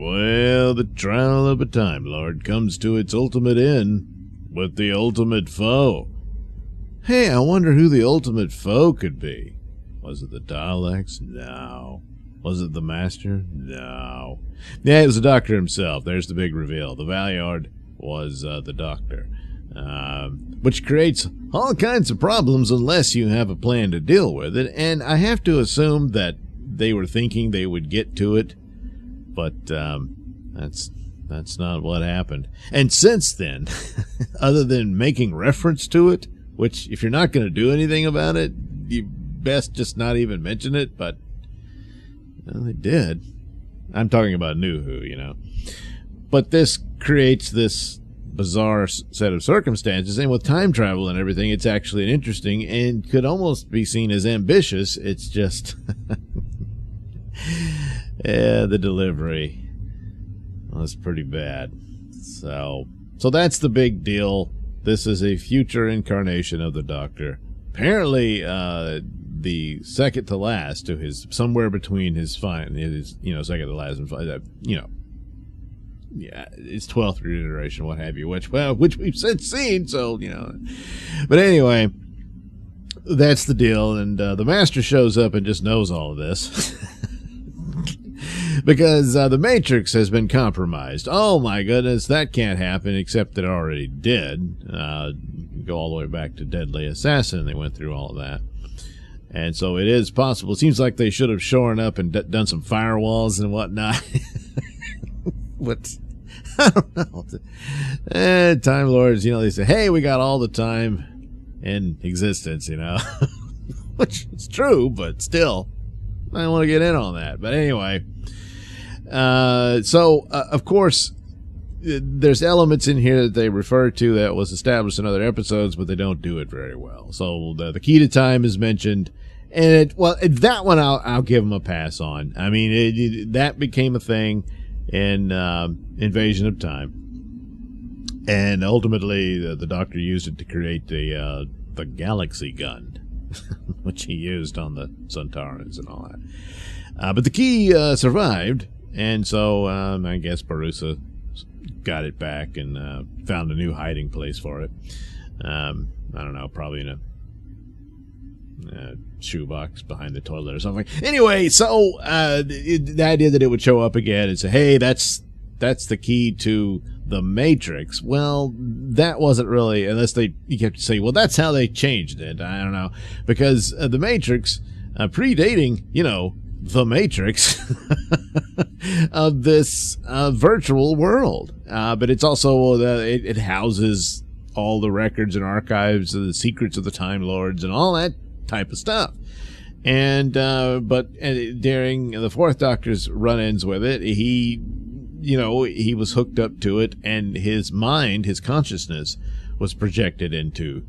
Well, the trial of a Time Lord comes to its ultimate end with the ultimate foe. Hey, I wonder who the ultimate foe could be. Was it the Daleks? No. Was it the Master? No. Yeah, it was the Doctor himself. There's the big reveal. The Valeyard was the Doctor. Which creates all kinds of problems unless you have a plan to deal with it. And I have to assume that they were thinking they would get to it, but that's not what happened. And since then, other than making reference to it, which if you're not going to do anything about it, you best just not even mention it, but well, they did. I'm talking about New Who, you know. But this creates this bizarre set of circumstances, and with time travel and everything, it's actually an interesting and could almost be seen as ambitious. It's just yeah, the delivery was pretty bad. So that's the big deal. This is a future incarnation of the Doctor. Apparently, the second to last to his, somewhere between his second to last and yeah, it's 12th reiteration, what have you, which we've since seen, so, But anyway, that's the deal, and the Master shows up and just knows all of this. Because the Matrix has been compromised. Oh my goodness, that can't happen, except it already did. Go all the way back to Deadly Assassin, they went through all of that. And so it is possible. It seems like they should have shorn up and done some firewalls and whatnot. What? I don't know. Time Lords, they say, hey, we got all the time in existence, which is true, but still, I don't want to get in on that. But anyway, of course, there's elements in here that they refer to that was established in other episodes, but they don't do it very well. So the key to time is mentioned, and that one I'll give them a pass on. I mean, that became a thing in Invasion of Time, and ultimately the Doctor used it to create the Galaxy Gun, which he used on the Suntarans and all that. But the key survived, and so I guess Barusa got it back and found a new hiding place for it. I don't know, probably in a shoebox behind the toilet or something. Anyway, so the idea that it would show up again and say, hey, that's the key to the Matrix. Well, that wasn't really, unless you have to say, well, that's how they changed it. I don't know, because the Matrix, predating, the Matrix of this virtual world, but it's also it houses all the records and archives of the secrets of the Time Lords and all that type of stuff. And but during the Fourth Doctor's run-ins with it, he was hooked up to it, and his mind, his consciousness, was projected into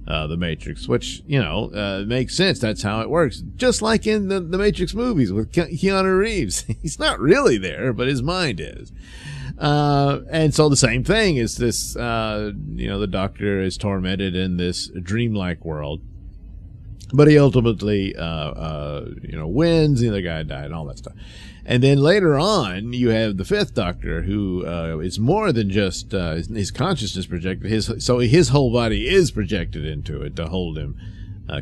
the Matrix, which makes sense. That's how it works. Just like in the Matrix movies with Keanu Reeves, he's not really there, but his mind is. And so the same thing is this. The Doctor is tormented in this dreamlike world. But he ultimately, wins. The other guy died and all that stuff. And then later on, you have the Fifth Doctor, who is more than just his consciousness projected. So his whole body is projected into it to hold him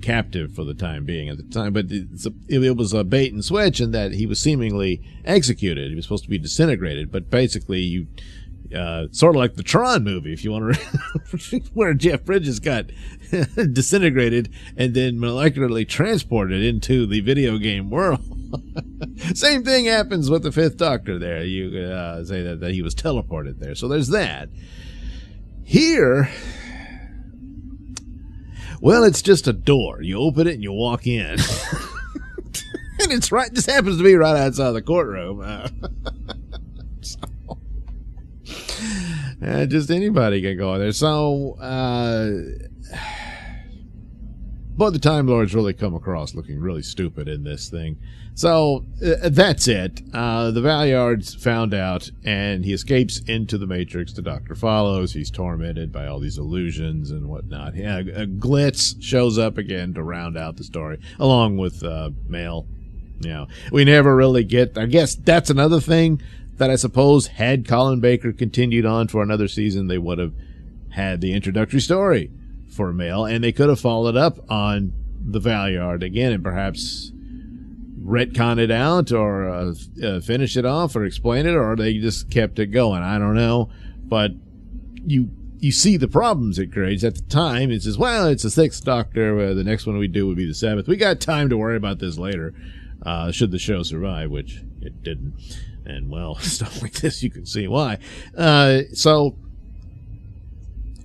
captive for the time being at the time. But it was a bait and switch in that he was seemingly executed. He was supposed to be disintegrated. But basically, sort of like the Tron movie, if you want to, where Jeff Bridges got disintegrated and then molecularly transported into the video game world. Same thing happens with the Fifth Doctor there. You say that he was teleported there. So there's that. Here, well, it's just a door. You open it and you walk in. And it's right, just happens to be right outside the courtroom. Just anybody can go in there. So, but the Time Lords really come across looking really stupid in this thing. So, that's it. The Valeyards found out, and he escapes into the Matrix. The Doctor follows. He's tormented by all these illusions and whatnot. Yeah, Glitz shows up again to round out the story, along with Mail. We never really get, I guess that's another thing that I suppose had Colin Baker continued on for another season, they would have had the introductory story for Mel, and they could have followed up on the Valeyard again and perhaps retcon it out or finish it off or explain it, or they just kept it going. I don't know, but you see the problems it creates. At the time, it says, well, it's the 6th Doctor. The next one we do would be the 7th. We got time to worry about this later, should the show survive, which it didn't. And, well, stuff like this, you can see why. So,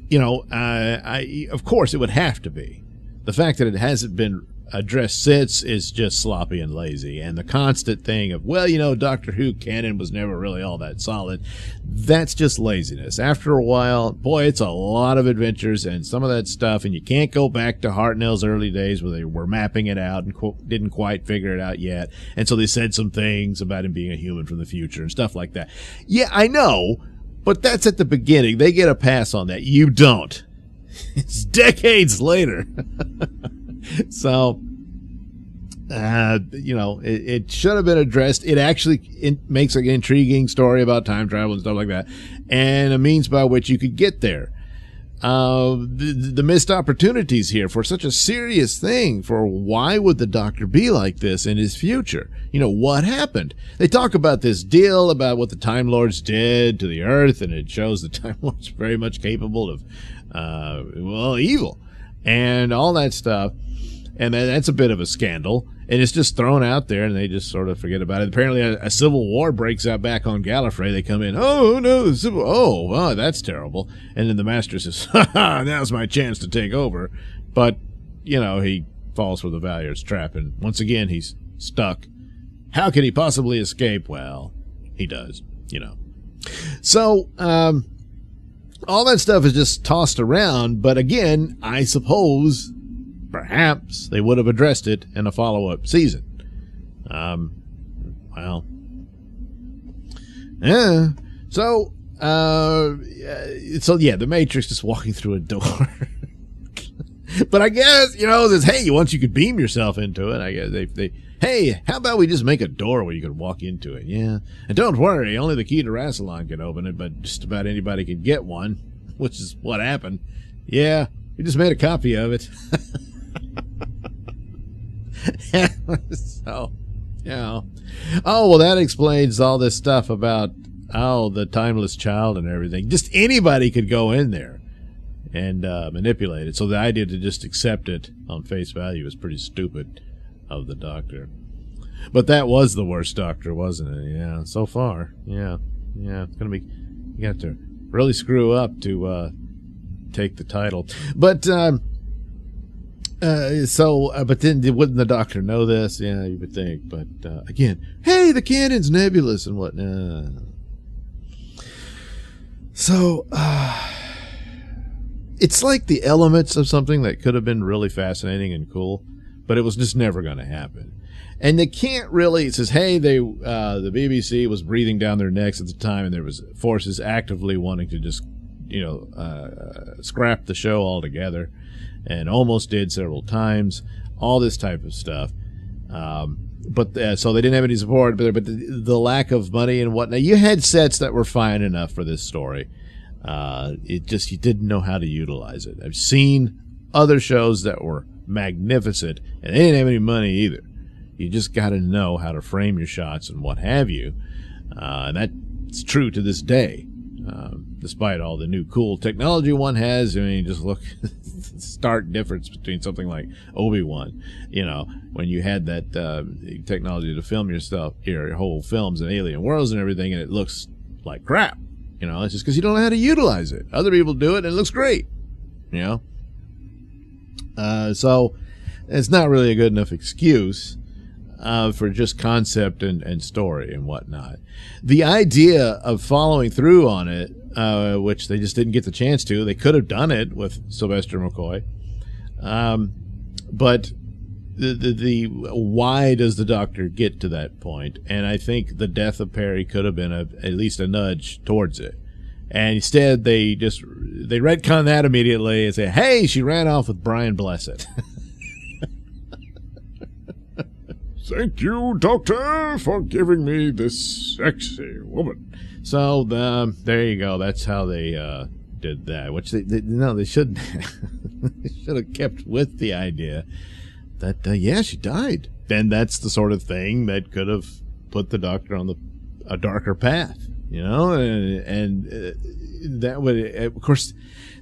you know, of course, it would have to be. The fact that it hasn't been addressed since is just sloppy and lazy. And the constant thing of, well, you know, Doctor Who canon was never really all that solid. That's just laziness. After a while, boy, it's a lot of adventures and some of that stuff, and you can't go back to Hartnell's early days where they were mapping it out and didn't quite figure it out yet. And so they said some things about him being a human from the future and stuff like that. Yeah, I know, but that's at the beginning. They get a pass on that. You don't. It's decades later. So, you know, it should have been addressed. It actually makes an intriguing story about time travel and stuff like that, and a means by which you could get there. The missed opportunities here for such a serious thing, for why would the Doctor be like this in his future? You know, what happened? They talk about this deal about what the Time Lords did to the Earth, and it shows the Time Lords very much capable of, well, evil and all that stuff. And that's a bit of a scandal, and it's just thrown out there, and they just sort of forget about it. Apparently, a civil war breaks out back on Gallifrey. They come in, oh, no, wow, that's terrible. And then the Master says, ha ha, now's my chance to take over. But, you know, he falls for the Valeyard's trap, and once again, he's stuck. How could he possibly escape? Well, he does, you know. So, all that stuff is just tossed around, but again, I suppose perhaps they would have addressed it in a follow-up season. Well, yeah. So yeah, the Matrix is walking through a door. But I guess, you know, there's, hey, once you could beam yourself into it, I guess hey, how about we just make a door where you could walk into it? Yeah. And don't worry, only the key to Rassilon can open it, but just about anybody can get one, which is what happened. Yeah, we just made a copy of it. So, you know. Oh, well, that explains all this stuff about, the timeless child and everything. Just anybody could go in there and manipulate it. So the idea to just accept it on face value is pretty stupid of the Doctor. But that was the worst Doctor, wasn't it? Yeah, so far. Yeah. It's going to be, you have to really screw up to take the title. But, but then wouldn't the Doctor know this? Yeah, you would think. But again, hey, the canon's nebulous and whatnot. So it's like the elements of something that could have been really fascinating and cool, but it was just never going to happen. And they can't really. It says, hey, the BBC was breathing down their necks at the time, and there was forces actively wanting to just, scrap the show altogether. And almost did several times, all this type of stuff. But so they didn't have any support, but the lack of money and whatnot. You had sets that were fine enough for this story. It just, you didn't know how to utilize it. I've seen other shows that were magnificent, and they didn't have any money either. You just got to know how to frame your shots and what have you. And that's true to this day. Despite all the new cool technology one has, I mean, just look, stark difference between something like Obi-Wan, when you had that technology to film your whole films and alien worlds and everything, and it looks like crap. It's just because you don't know how to utilize it. Other people do it, and it looks great. So it's not really a good enough excuse for just concept and story and whatnot. The idea of following through on it, which they just didn't get the chance to. They could have done it with Sylvester McCoy. But the why does the Doctor get to that point? And I think the death of Perry could have been at least a nudge towards it. And instead, they retcon that immediately and say, hey, she ran off with Brian Blessed. Thank you, doctor, for giving me this sexy woman. So there you go. That's how they did that. Which they shouldn't. They should have kept with the idea that yeah, she died. Then that's the sort of thing that could have put the doctor on a darker path, you know, and that would, of course,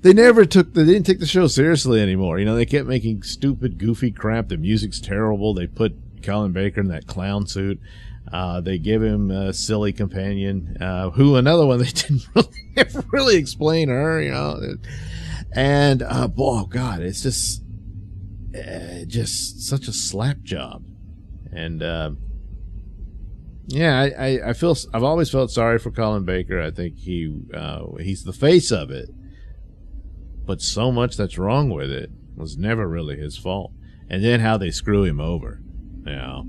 they didn't take the show seriously anymore. You know, they kept making stupid, goofy crap. The music's terrible. They put Colin Baker in that clown suit. They give him a silly companion, who another one they didn't really explain her, you know, and oh God, it's just such a slap job. And yeah, I've always felt sorry for Colin Baker. I think he's the face of it, but so much that's wrong with it was never really his fault. And then how they screw him over, you know.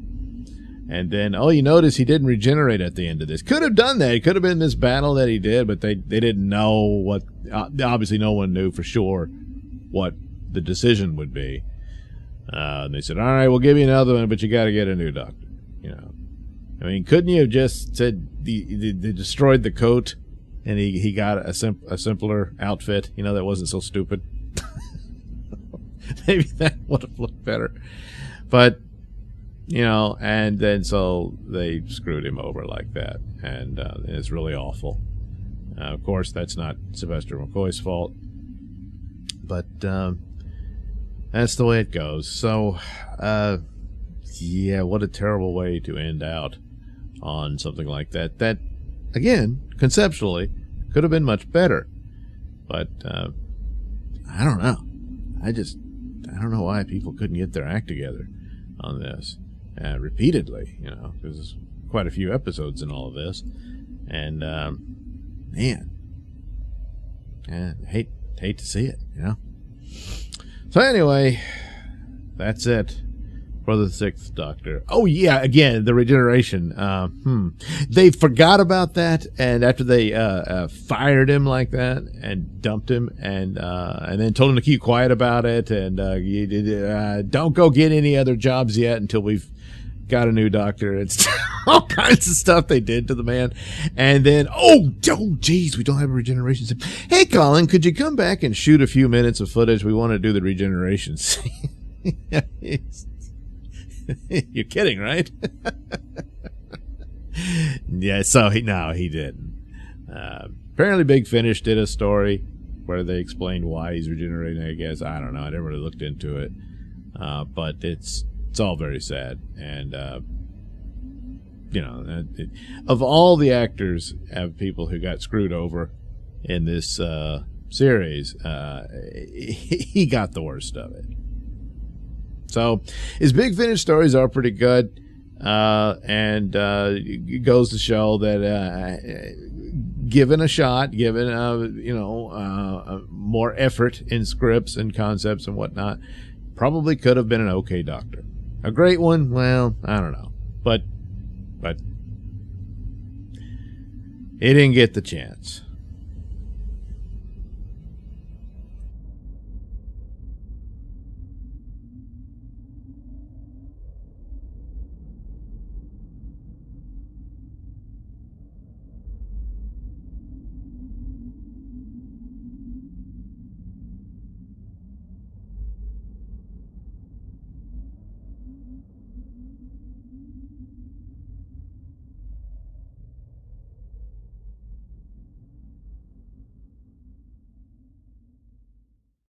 And then, you notice he didn't regenerate at the end of this. Could have done that. It could have been this battle that he did, but they didn't know what. Obviously, no one knew for sure what the decision would be. And they said, "All right, we'll give you another one, but you got to get a new doctor." You know, I mean, couldn't you have just said they destroyed the coat, and he got a simpler outfit? You know, that wasn't so stupid. Maybe that would have looked better, but. You know, and then so they screwed him over like that, and it's really awful. Of course, that's not Sylvester McCoy's fault, but that's the way it goes. So, yeah, what a terrible way to end out on something like that. That, again, conceptually, could have been much better, but I don't know. I don't know why people couldn't get their act together on this. Repeatedly, you know, because there's quite a few episodes in all of this, and man, hate to see it, you know. So anyway, that's it for the Sixth Doctor. Oh yeah, again, the regeneration. They forgot about that, and after they fired him like that and dumped him, and then told him to keep quiet about it, and don't go get any other jobs yet until we've got a new doctor. It's all kinds of stuff they did to the man. And then, geez, we don't have a regeneration scene. Hey, Colin, could you come back and shoot a few minutes of footage? We want to do the regeneration scene. You're kidding, right? Yeah, so he didn't. Apparently Big Finish did a story where they explained why he's regenerating, I guess. I don't know. I never really looked into it. But it's all very sad. And, you know, of all the actors of people who got screwed over in this series, he got the worst of it. So his Big Finish stories are pretty good. And it goes to show that given a shot, given, more effort in scripts and concepts and whatnot, probably could have been an okay Doctor. A great one? Well, I don't know. But he didn't get the chance.